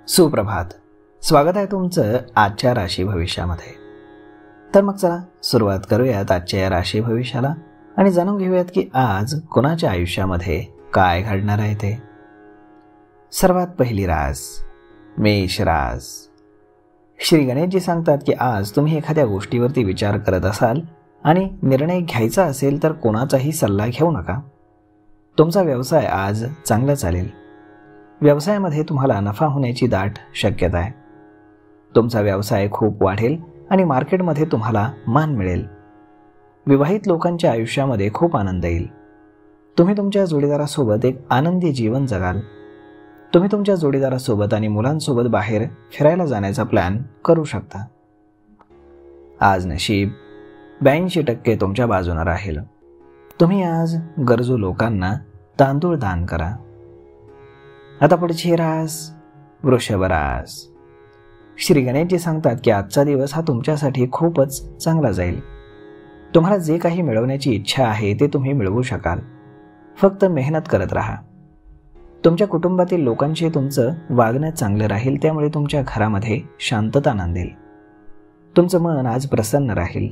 सुप्रभात. स्वागत आहे तुमचं आजच्या राशी भविष्यामध्ये. तर मग चला सुरुवात करूयात आजच्या या राशी भविष्याला आणि जाणून घेऊयात की आज कोणाच्या आयुष्यामध्ये काय घडणार आहे ते. सर्वात पहिली रास मेष रास. श्री गणेशजी सांगतात की आज तुम्ही एखाद्या गोष्टीवरती विचार करत असाल आणि निर्णय घ्यायचा असेल तर कोणाचाही सल्ला घेऊ नका. तुमचा व्यवसाय आज चांगला चालेल. व्यवसायामध्ये तुम्हाला नफा होण्याची दाट शक्यता आहे. तुमचा व्यवसाय खूप वाढेल आणि मार्केटमध्ये तुम्हाला मान मिळेल. विवाहित लोकांच्या आयुष्यामध्ये खूप आनंद येईल. तुम्ही तुमच्या जोडीदारासोबत एक आनंदी जीवन जगाल. तुम्ही तुमच्या जोडीदारासोबत आणि मुलांसोबत बाहेर फिरायला जाण्याचा प्लॅन करू शकता. आज नशीब 82% तुमच्या बाजूने राहील. तुम्ही आज गरजू लोकांना तांदूळ दान करा. आता पुढची रास वृषभ रास. श्री गणेशजी सांगतात की आजचा दिवस हा तुमच्यासाठी खूपच चांगला जाईल. तुम्हाला जे काही मिळवण्याची इच्छा आहे ते तुम्ही मिळवू शकाल. फक्त मेहनत करत राहा. तुमच्या कुटुंबातील लोकांशी तुमचं वागणं चांगलं राहील, त्यामुळे तुमच्या घरामध्ये शांतता नांदेल. तुमचं मन आज प्रसन्न राहील.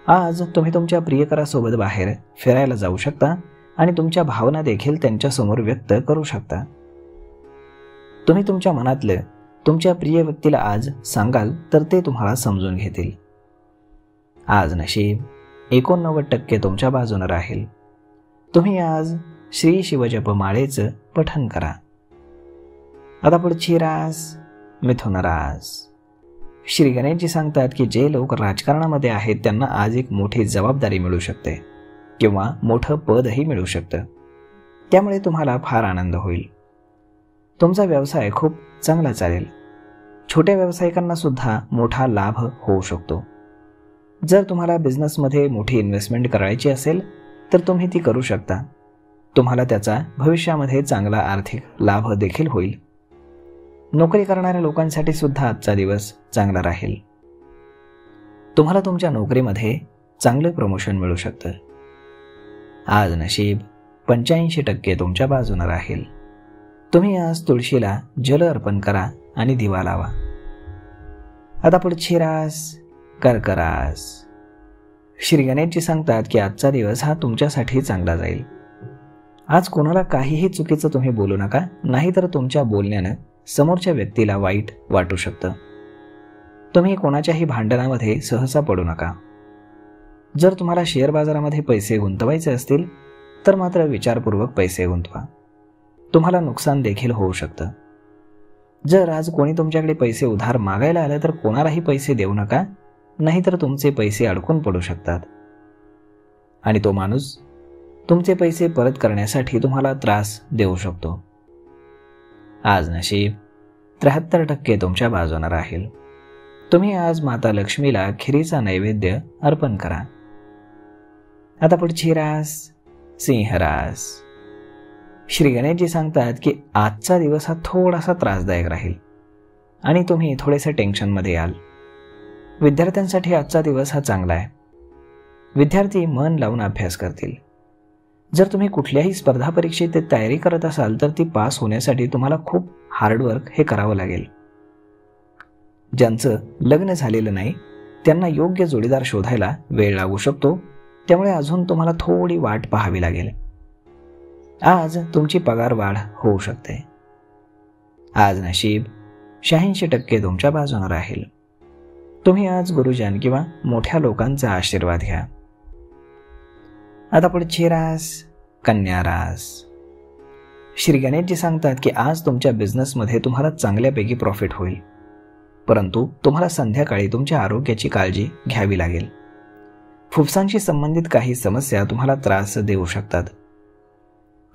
आज तुम्ही तुमच्या प्रियकरासोबत बाहेर फिरायला जाऊ शकता आणि तुमच्या भावना देखील त्यांच्यासमोर व्यक्त करू शकता. तुम्ही तुमच्या मनातलं तुमच्या प्रिय व्यक्तीला आज सांगाल तर ते तुम्हाला समजून घेतील. आज नशीब 89% तुमच्या बाजूने राहील. तुम्ही आज श्री शिवजप माळेचं पठण करा. आता पुढची रास मिथुन रास. श्री गणेशजी सांगतात की जे लोक राजकारणामध्ये आहेत त्यांना आज एक मोठी जबाबदारी मिळू शकते किंवा मोठं पदही मिळू शकतं. त्यामुळे तुम्हाला फार आनंद होईल. तुमचा व्यवसाय खूप चांगला चालेल. छोट्या व्यावसायिकांना सुद्धा मोठा लाभ होऊ शकतो. जर तुम्हाला बिझनेसमध्ये मोठी इन्व्हेस्टमेंट करायची असेल तर तुम्ही ती करू शकता. तुम्हाला त्याचा भविष्यामध्ये चांगला आर्थिक लाभ देखील होईल. नोकरी करणाऱ्या लोकांसाठी सुद्धा आजचा दिवस चांगला राहील. तुम्हाला तुमच्या नोकरीमध्ये चांगले प्रमोशन मिळू शकतं. आज नशीब 85% तुमच्या बाजूने राहील. तुम्ही आज तुळशीला जल अर्पण करा आणि दिवा लावा. आता पुढची रास कर्क रास. श्री गणेशजी सांगतात की आजचा दिवस हा तुमच्यासाठी चांगला जाईल. आज कोणाला काहीही चुकीचं तुम्ही बोलू नका, नाहीतर तुमच्या बोलण्यानं समोरच्या व्यक्तीला वाईट वाटू शकतं. तुम्ही कोणाच्याही भांडणामध्ये सहसा पडू नका. जर तुम्हाला शेअर बाजारामध्ये पैसे गुंतवायचे असतील तर मात्र विचारपूर्वक पैसे गुंतवा. तुम्हाला नुकसान देखील होऊ शकतं. जर आज कोणी तुमच्याकडे पैसे उधार मागायला आलं तर कोणालाही पैसे देऊ नका, नाहीतर तुमचे पैसे अडकून पडू शकतात आणि तो माणूस तुमचे पैसे परत करण्यासाठी तुम्हाला त्रास देऊ शकतो. आज नशीब 73% तुमच्या बाजूने राहील. तुम्ही आज माता लक्ष्मीला खिरीचा नैवेद्य अर्पण करा. आता पुढची रास सिंह रास. श्री गणेशजी सांगतात की आजचा दिवस हा थोडासा त्रासदायक राहील आणि तुम्ही थोडेसे टेन्शनमध्ये याल. विद्यार्थ्यांसाठी आजचा दिवस हा चांगला आहे. विद्यार्थी मन लावून अभ्यास करतील. जर तुम्ही कुठल्याही स्पर्धा परीक्षेत तयारी करत असाल तर ती पास होण्यासाठी तुम्हाला खूप हार्डवर्क हे करावं लागेल. ज्यांचं लग्न झालेलं नाही त्यांना योग्य जोडीदार शोधायला वेळ लागू शकतो, त्यामुळे अजून तुम्हाला थोडी वाट पाहावी लागेल. आज तुमची पगार वाढ होऊ शकते. आज नशीब 86% तुमच्या बाजूने राहील. तुम्ही आज गुरुजन किंवा मोठ्या लोकांचा आशीर्वाद घ्या. आता पुढची रास कन्या रास. श्री गणेशजी सांगतात की आज तुमच्या बिझनेसमध्ये तुम्हाला चांगल्यापैकी प्रॉफिट होईल, परंतु तुम्हाला संध्याकाळी तुमच्या आरोग्याची काळजी घ्यावी लागेल. फुफ्फुसांशी संबंधित काही समस्या तुम्हाला त्रास देऊ शकतात.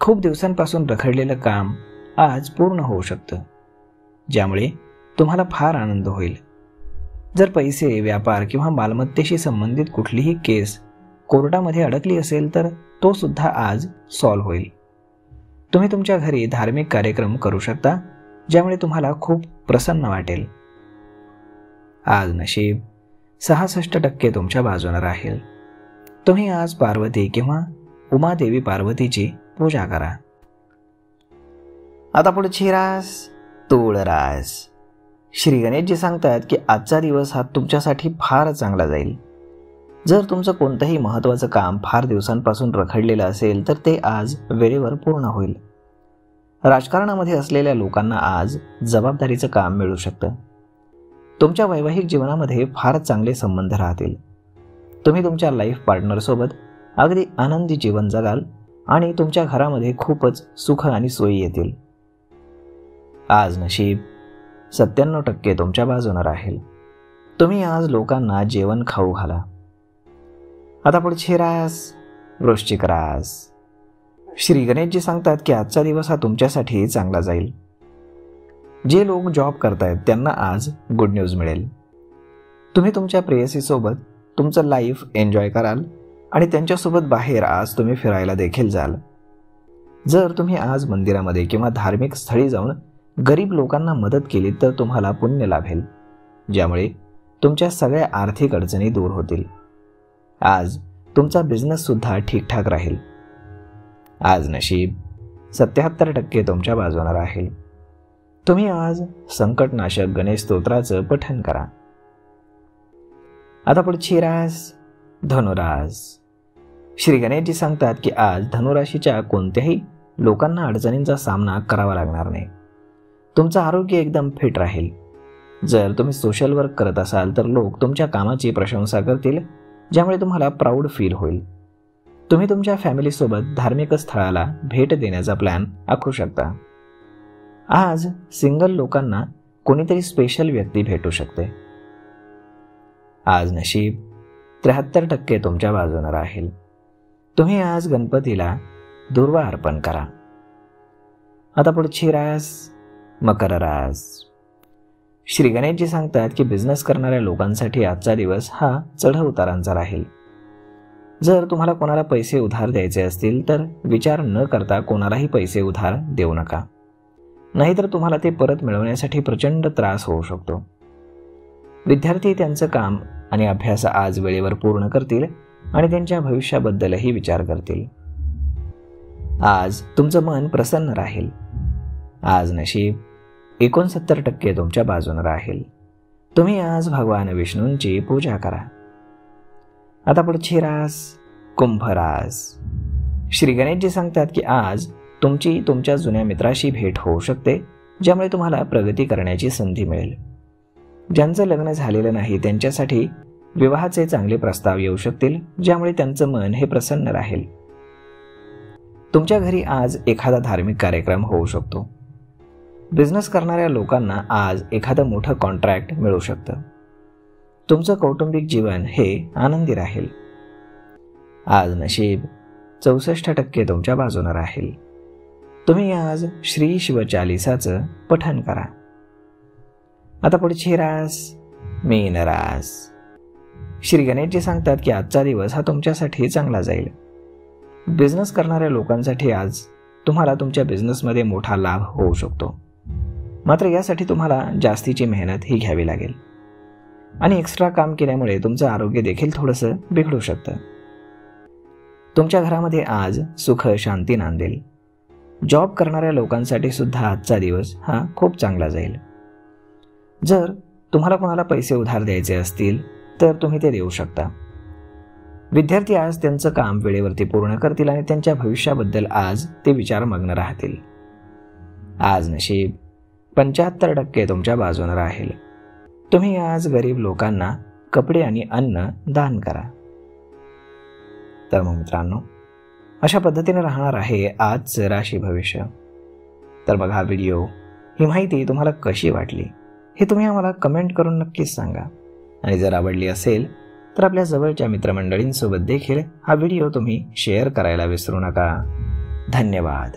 खूप दिवसांपासून रखडलेलं काम आज पूर्ण होऊ शकतं, ज्यामुळे तुम्हाला फार आनंद होईल. जर पैसे, व्यापार किंवा मालमत्तेशी संबंधित कुठलीही केस कोर्टामध्ये अडकली असेल तर तो सुद्धा आज सॉल्व्ह होईल. तुम्ही तुमच्या घरी धार्मिक कार्यक्रम करू शकता, ज्यामुळे तुम्हाला खूप प्रसन्न वाटेल. आज नशीब 66% तुमच्या बाजूने राहील. तुम्ही आज पार्वती किंवा उमादेवी पार्वतीची पूजा करा. आता पुढची रास तूळ रास. श्री गणेशजी सांगतात की आजचा दिवस हा तुमच्यासाठी फार चांगला जाईल. जर तुमचं कोणतंही महत्त्वाचं काम फार दिवसांपासून रखडलेलं असेल तर ते आज वेळेवर पूर्ण होईल. राजकारणामध्ये असलेल्या लोकांना आज जबाबदारीचं काम मिळू शकतं. तुमच्या वैवाहिक जीवनामध्ये फार चांगले संबंध राहतील. तुम्ही तुमच्या लाईफ पार्टनरसोबत अगदी आनंदी जीवन जगाल आणि तुमच्या घरामध्ये खूपच सुख आणि सोयी येतील. आज नशीब 97% तुमच्या बाजूने राहील. तुम्ही आज लोकांना जेवण खाऊ घाला. आता पुढची रास वृश्चिक रास. श्री गणेशजी सांगतात की आजचा दिवस हा तुमच्यासाठी चांगला जाईल. जे लोक जॉब करतायत त्यांना आज गुड न्यूज मिळेल. तुम्ही तुमच्या प्रेयसीसोबत तुमचं लाईफ एन्जॉय कराल आणि त्यांच्यासोबत बाहेर आज तुम्ही फिरायला देखील जाल. जर तुम्ही आज मंदिरामध्ये किंवा धार्मिक स्थळी जाऊन गरीब लोकांना मदत केली तर तुम्हाला पुण्य लाभेल, ज्यामुळे तुमच्या सगळ्या आर्थिक अडचणी दूर होतील. आज तुमचा बिझनेससुद्धा ठीकठाक राहील. आज नशीब 77% तुमच्या बाजूने राहील. तुम्ही आज संकटनाशक गणेश स्तोत्राचं पठण करा. आता पुढची रास धनुरास. श्री गणेशजी सांगतात की आज धनुराशीच्या कोणत्याही लोकांना अडचणींचा सामना करावा लागणार नाही. तुमचं आरोग्य एकदम फिट राहील. जर तुम्ही सोशल वर्क करत असाल तर लोक तुमच्या कामाची प्रशंसा करतील, ज्यामुळे तुम्हाला प्राऊड फील होईल. तुम्ही तुमच्या फॅमिलीसोबत धार्मिक स्थळाला भेट देण्याचा प्लॅन आखू शकता. आज सिंगल लोकांना कोणीतरी स्पेशल व्यक्ती भेटू शकते. आज नशीब 73% तुमच्या बाजूने राहील. तुम्ही आज गणपतीला दुर्वा अर्पण करा. आता पुढची रास मकर रास. श्री गणेशजी सांगतात की बिझनेस करणाऱ्या लोकांसाठी आजचा दिवस हा चढउतारांचा राहील. जर तुम्हाला कोणाला पैसे उधार द्यायचे असतील तर विचार न करता कोणालाही पैसे उधार देऊ नका, नाहीतर तुम्हाला ते परत मिळवण्यासाठी प्रचंड त्रास होऊ शकतो. विद्यार्थी त्यांचं काम आणि अभ्यास आज वेळेवर पूर्ण करतील आणि त्यांच्या भविष्याबद्दलही विचार करतील. आज तुमचं मन प्रसन्न राहील. आज नशीब 69% तुमच्या बाजूने राहील. तुम्ही आज भगवान विष्णूंची पूजा करा. आता पुढची रास कुंभ रास. श्री गणेशजी सांगतात की आज तुमची तुमच्या जुन्या मित्राशी भेट होऊ शकते, ज्यामुळे तुम्हाला प्रगती करण्याची संधी मिळेल. ज्यांचं लग्न झालेलं नाही त्यांच्यासाठी विवाहाचे चांगले प्रस्ताव येऊ शकतील, ज्यामुळे त्यांचं मन हे प्रसन्न राहील. तुमच्या घरी आज एखादा धार्मिक कार्यक्रम होऊ शकतो. बिझनेस करणाऱ्या लोकांना आज एखादं मोठं कॉन्ट्रॅक्ट मिळू शकतं. तुमचं कौटुंबिक जीवन हे आनंदी राहील. आज नशीब 64% तुमच्या बाजूने राहील. तुम्ही आज श्री शिवचालिसाचं पठण करा. आता पुढची रास मीन रास. श्री गणेशजी सांगतात की आजचा दिवस हा तुमच्यासाठी चांगला जाईल. बिझनेस करणाऱ्या लोकांसाठी आज तुम्हाला तुमच्या बिझनेसमध्ये मोठा लाभ होऊ शकतो. मात्र यासाठी तुम्हाला जास्तीची मेहनत ही घ्यावी लागेल आणि एक्स्ट्रा काम केल्यामुळे तुमचं आरोग्य देखील थोडंसं बिघडू शकतं. तुमच्या घरामध्ये आज सुख शांती नांदेल. जॉब करणाऱ्या लोकांसाठी सुद्धा आजचा दिवस हा खूप चांगला जाईल. जर तुम्हाला कोणाला पैसे उधार द्यायचे असतील तर तुम्ही ते देऊ शकता. विद्यार्थी आज त्यांचं काम वेळेवरती पूर्ण करतील आणि त्यांच्या भविष्याबद्दल आज ते विचारमग्न राहतील. आज नशीब 75% तुमच्या बाजूने राहील. तुम्ही आज गरीब लोकांना कपडे आणि अन्न दान करा. तर मग मित्रांनो, अशा पद्धतीने राहणार आहे आजचं राशी भविष्य. तर बघा हा व्हिडिओ, ही माहिती तुम्हाला कशी वाटली हे तुम्ही आम्हाला कमेंट करून नक्कीच सांगा. आणि जर आवडली असेल तर आपल्या जवळच्या मित्रमंडळींसोबत देखील हा व्हिडिओ तुम्ही शेअर करायला विसरू नका. धन्यवाद.